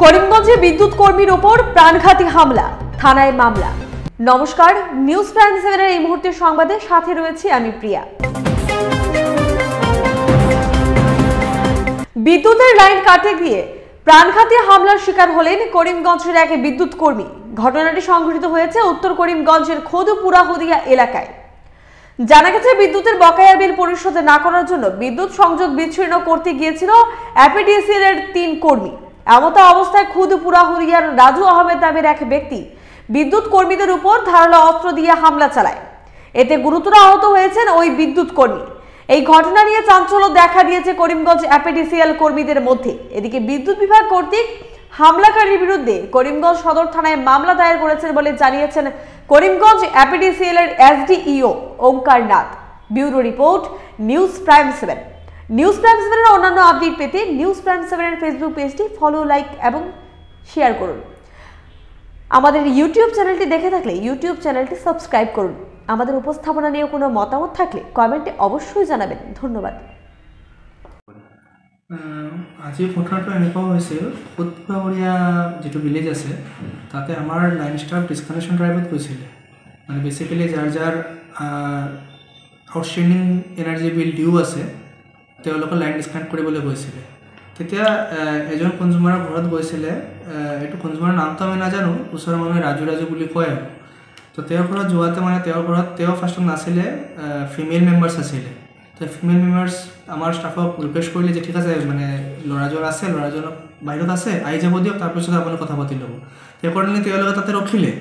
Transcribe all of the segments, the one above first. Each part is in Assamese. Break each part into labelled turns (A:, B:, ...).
A: করিমগঞ্জে বিদ্যুৎ কর্মীর ওপর প্রাণঘাতী হামলা, থানায় মামলা। নমস্কার, নিউজ প্রাইম 7 এই মুহূর্তের সংবাদে সাথে রয়েছে আমি প্রিয়া। বিদ্যুতের লাইন কাটতে গিয়ে প্রাণঘাতী হামলার শিকার হলেন করিমগঞ্জের এক বিদ্যুৎ কর্মী। ঘটনাটি সংঘটিত হয়েছে উত্তর করিমগঞ্জের খোদপুরাহদিয়া এলাকায়। জানা গেছে, বিদ্যুতের বকেয়া বিল পরিশোধ না করার জন্য বিদ্যুৎ সংযোগ বিচ্ছিন্ন করতে গিয়েছিল এপিডিসিএল এর 3 কর্মী। এমতো অবস্থায় খোদপুরাহদিয়ার রাজু আহমেদ নামের এক ব্যক্তি বিদ্যুৎ কর্মীদের উপর ধারালো অস্ত্র দিয়ে হামলা চালায়। এতে গুরুতর আহত হয়েছেন ওই বিদ্যুৎ কর্মী। এই ঘটনা নিয়ে চাঞ্চল্য দেখা দিয়েছে করিমগঞ্জ এপিডিসিএল কর্মীদের মধ্যে। এদিকে বিদ্যুৎ বিভাগ কর্তৃক হামলাকারীর বিরুদ্ধে করিমগঞ্জ সদর থানায় মামলা দায়ের করেছেন বলে জানিয়েছেন করিমগঞ্জ এপিডিসিএল এর SDEO Onkar Nath. Bureau report, news prime 7। News prime 7 এর অন্যান্য আপডেট পেতে নিউজ প্রাইম 7 এর ফেসবুক পেজটি ফলো, লাইক এবং শেয়ার করুন। আমাদের ইউটিউব চ্যানেলটি দেখে থাকলে ইউটিউব চ্যানেলটি সাবস্ক্রাইব করুন। আমাদের উপস্থাপনা নিয়ে কোনো মতামত থাকলে কমেন্টে অবশ্যই জানাবেন। ধন্যবাদ।
B: আজি ঘটনাটো এনেকুৱা হৈছিল, খোদপুৰাহদিয়া যিটো ভিলেজ আছে তাতে আমাৰ লাইন ষ্টাফ ডিছকানেকশ্যন ড্ৰাইভত গৈছিলে। মানে বেচিকেলি যাৰ যাৰ আউটষ্টেণ্ডিং এনাৰ্জি বিল ডিউ আছে তেওঁলোকে লাইন ডিছকানেক্ট কৰিবলৈ গৈছিলে। তেতিয়া এজন কনজিউমাৰৰ ঘৰত গৈছিলে। এইটো কনজিউমাৰৰ নামটো আমি নাজানো, ওচৰৰ মানুহে ৰাজু বুলি কয় আৰু। তো তেওঁৰ ঘৰত যোৱাতে মানে তেওঁৰ ঘৰত তেওঁ ফাৰ্ষ্টত নাছিলে, ফিমেল মেম্বাৰ্ছ আছিলে। তো ফিমেল মেম্বাৰ্ছ আমাৰ ষ্টাফক ৰিকুৱেষ্ট কৰিলে যে ঠিক আছে, মানে ল'ৰাজন আছে, ল'ৰাজনক বাহিৰত আছে, আহি যাব দিয়ক, তাৰপিছত আপুনি কথা পাতি ল'ব। সেইকাৰণে তেওঁলোকে তাতে ৰখিলে।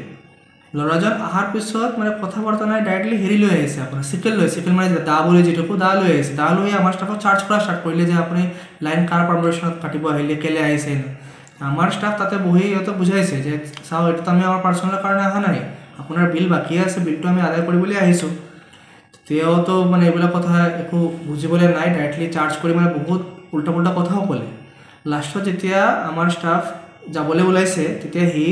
B: ল'ৰাজন অহাৰ পিছত মানে কথা বতৰা নাই, ডাইৰেক্টলি হেৰি লৈ আহিছে, আপোনাৰ চিকেল মানে দা বুলি যিটো দা লৈ আহিছে। দা লৈ আমাৰ ষ্টাফক চাৰ্জ কৰা ষ্টাৰ্ট কৰিলে যে আপুনি লাইন কাৰ পাৰ্মিশ্যনত কাটিব আহিলে, কেলৈ আহিছে। আমাৰ ষ্টাফ তাতে বহি সিহঁতক বুজাইছে যে চাওক, এইটোতো আমি আমাৰ পাৰ্চনেলৰ কাৰণে অহা নাই, আপোনাৰ বিল বাকী আছে, বিলটো আমি আদায় কৰিবলৈ আহিছোঁ। তেওঁতো মানে এইবিলাক কথা একো বুজিবলৈ নাই, ডাইৰেক্টলি চাৰ্জ কৰি মানে বহুত উল্টা পুল্টা কথাও ক'লে। লাষ্টত যেতিয়া আমাৰ ষ্টাফ যাবলৈ ওলাইছে তেতিয়া সি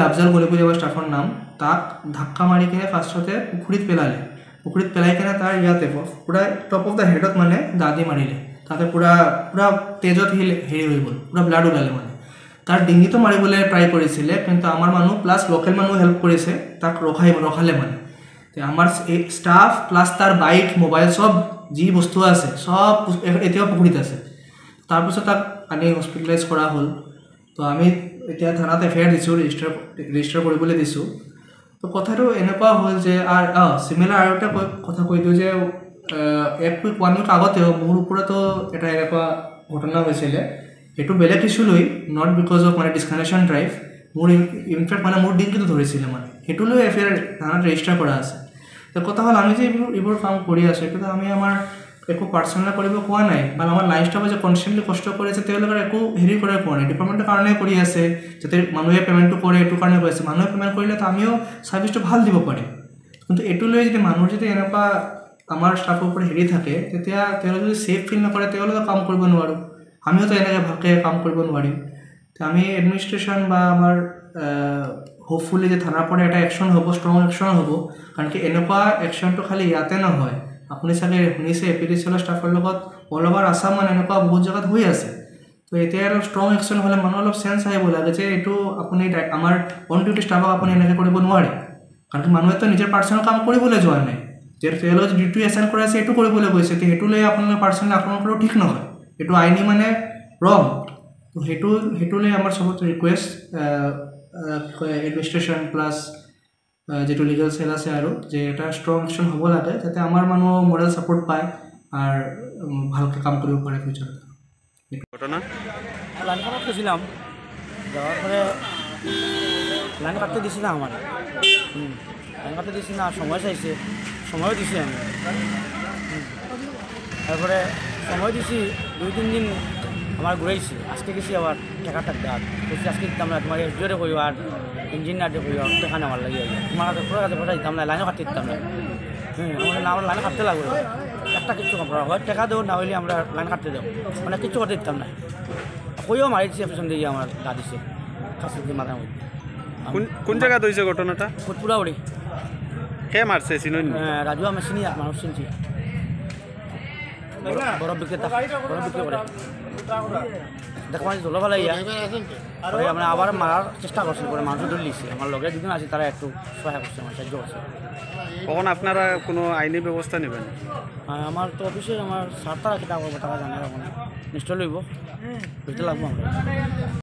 B: আফজাল গনি বুলি আমাৰ ষ্টাফৰ নাম, তাক ধাক্কা মাৰি কিনে ফাৰ্ষ্টতে পুখুৰীত পেলালে। পুখুৰীত পেলাই কিনে তাৰ ইয়াতে পূৰা টপ অফ দ্য হেডত মানে দা দি মাৰিলে। তাতে পূৰা তেজত হেৰি হৈ গ'ল, পূৰা ব্লাড ওলালে। মানে তাৰ ডিঙিটো মাৰিবলৈ ট্ৰাই কৰিছিলে, কিন্তু আমাৰ মানুহ প্লাছ লোকেল মানুহ হেল্প কৰিছে, তাক ৰখালে। মানে আমাৰ ষ্টাফ প্লাছ তাৰ বাইক, মোবাইল, চব যি বস্তু আছে চব এতিয়াও পুখুৰীত আছে। তাৰপিছত তাক আনি হস্পিটেলাইজ কৰা হ'ল। তো আমি এতিয়া থানাত এফআইআৰ দিছোঁ, ৰেজিষ্টাৰ কৰিবলৈ দিছোঁ। তো কথাটো এনেকুৱা হ'ল যে চিমিলাৰ আৰু এটা কথা কৈ দিওঁ যে 1 উইক আগতেও মোৰ ওপৰতো এটা এনেকুৱা ঘটনা হৈছিলে। সেইটো বেলেগ ইছ্যু লৈ, নট বিকজ অফ মানে ডিছকানেকশ্যন ড্ৰাইভ। মোৰ ইনফেক্ট মানে মোৰ ডিংকিটো ধৰিছিলে, মানে সেইটো লৈ এফআইআৰ থানাত ৰেজিষ্টাৰ কৰা আছে। তো কথা হ'ল, আমি যে এইবোৰ কাম কৰি আছোঁ, এইটোতো আমি আমাৰ একো পাৰ্চনেল কৰিব কোৱা নাই, বা আমাৰ লাইন ষ্টাফে যে কনষ্টেণ্টলি কষ্ট কৰি আছে তেওঁলোকৰ একো হেৰি কৰে কোৱা নাই। ডিপাৰ্টমেণ্টৰ কাৰণে কৰি আছে, যাতে মানুহে পে'মেণ্টটো কৰে, এইটো কাৰণে কৰি আছে। মানুহে পে'মেণ্ট কৰিলে তো আমিও ছাৰ্ভিচটো ভাল দিব পাৰিম। কিন্তু এইটো লৈ যদি মানুহৰ যদি এনেকুৱা আমাৰ ষ্টাফৰ ওপৰত হেৰি থাকে, তেতিয়া তেওঁলোকে যদি ছেফ ফিল নকৰে তেওঁলোকে কাম কৰিব নোৱাৰোঁ, আমিওতো এনেকৈ ভালকৈ কাম কৰিব নোৱাৰিম। তো আমি এডমিনিষ্ট্ৰেশ্যন বা আমাৰ হোপফুলি যে থানাৰ পৰা এটা একশ্যন হ'ব, ষ্ট্ৰং একশ্যন হ'ব। কাৰণ কি এনেকুৱা একশ্যনটো খালি ইয়াতে নহয়, আপুনি চাগে শুনিছে এপিডিচিএলৰ ষ্টাফৰ লগত অল অভাৰ আছাম মানে এনেকুৱা বহুত জেগাত হৈ আছে। তো এতিয়া অলপ ষ্ট্ৰং একশ্যন হ'লে মানুহ অলপ চেঞ্চ আহিব লাগে যে এইটো আপুনি আমাৰ অন ডিউটি ষ্টাফক আপুনি এনেকৈ কৰিব নোৱাৰে। কাৰণ কি মানুহেতো নিজৰ পাৰ্চনেল কাম কৰিবলৈ যোৱা নাই, যে তেওঁলোকে ডিউটি এছাইন কৰা আছে এইটো কৰিবলৈ গৈছে। তো সেইটো লৈ আপোনালোকে পাৰ্চনেলি আক্ৰমণ কৰাও ঠিক নহয়, এইটো আইনী মানে ৰং। তো সেইটো লৈ আমাৰ চবতে ৰিকুৱেষ্ট এডমিনিষ্ট্ৰেশ্যন প্লাছ যিটো লিগেল চেল আছে আৰু যে এটা ষ্ট্ৰং একশ্যন হ'ব লাগে, যাতে আমাৰ মানুহ মৰেল ছাপোৰ্ট পায় আৰু ভালকৈ কাম কৰিব পাৰে ফিউচাৰত।
C: ঘটনা
D: লাইন কাটতে গেছিলাম, যাওয়ার পরে লাইন কাটতে দিছি না আমার, লাইন কাটতে দিছি না, সময় চাইছে, সময়ও দিছি আমি। তারপরে সময় দিছি 2-3 দিন আমার ঘুরাইছি, আজকে গেছি আবার টাকাটা ডাক বলছি আজকে দিতাম না, তোমার জোরে কই আর ইঞ্জিনিয়ারে কই টাকা নেওয়ার লাগে, তোমার কাছে পুরো কাছে পয়সা দিতাম না, লাইনও কাটতে দিতাম না। আমরা লাইন কাটতে লাগবে, একটা কিছু করা হয় টাকা দেবো, না হলে আমরা লাইন কাটতে দেবো, মানে কিছু করতে দিতাম না। কইও মারি দিছে পেছন দিয়ে আমার দা দিছে কাছে দিয়ে মাথা মধ্যে।
C: কোন জায়গা হয়েছে ঘটনাটা?
D: খোদপুরাহদি।
C: কে মারছে চিনুন?
D: রাজু আমি চিনি, মানুষ চিনছি, বরফ বিক্রেতা, বরফ বিক্রি করে। দেখো জল ফেলাইয়া পরে আমরা আবার মারার চেষ্টা করছি পরে মানুষ ধরে লিখছে আমার লগে দুজন আছে তারা একটু সহায় করছে আমার সাহায্য করছে
C: কখন আপনারা কোনো আইনি ব্যবস্থা নেবেন?
D: আর আমার তো অফিসে আমার সার তারা কিতা করবো তারা জানে এখন নিশ্চয় লইব বুঝতে লাগবো আমরা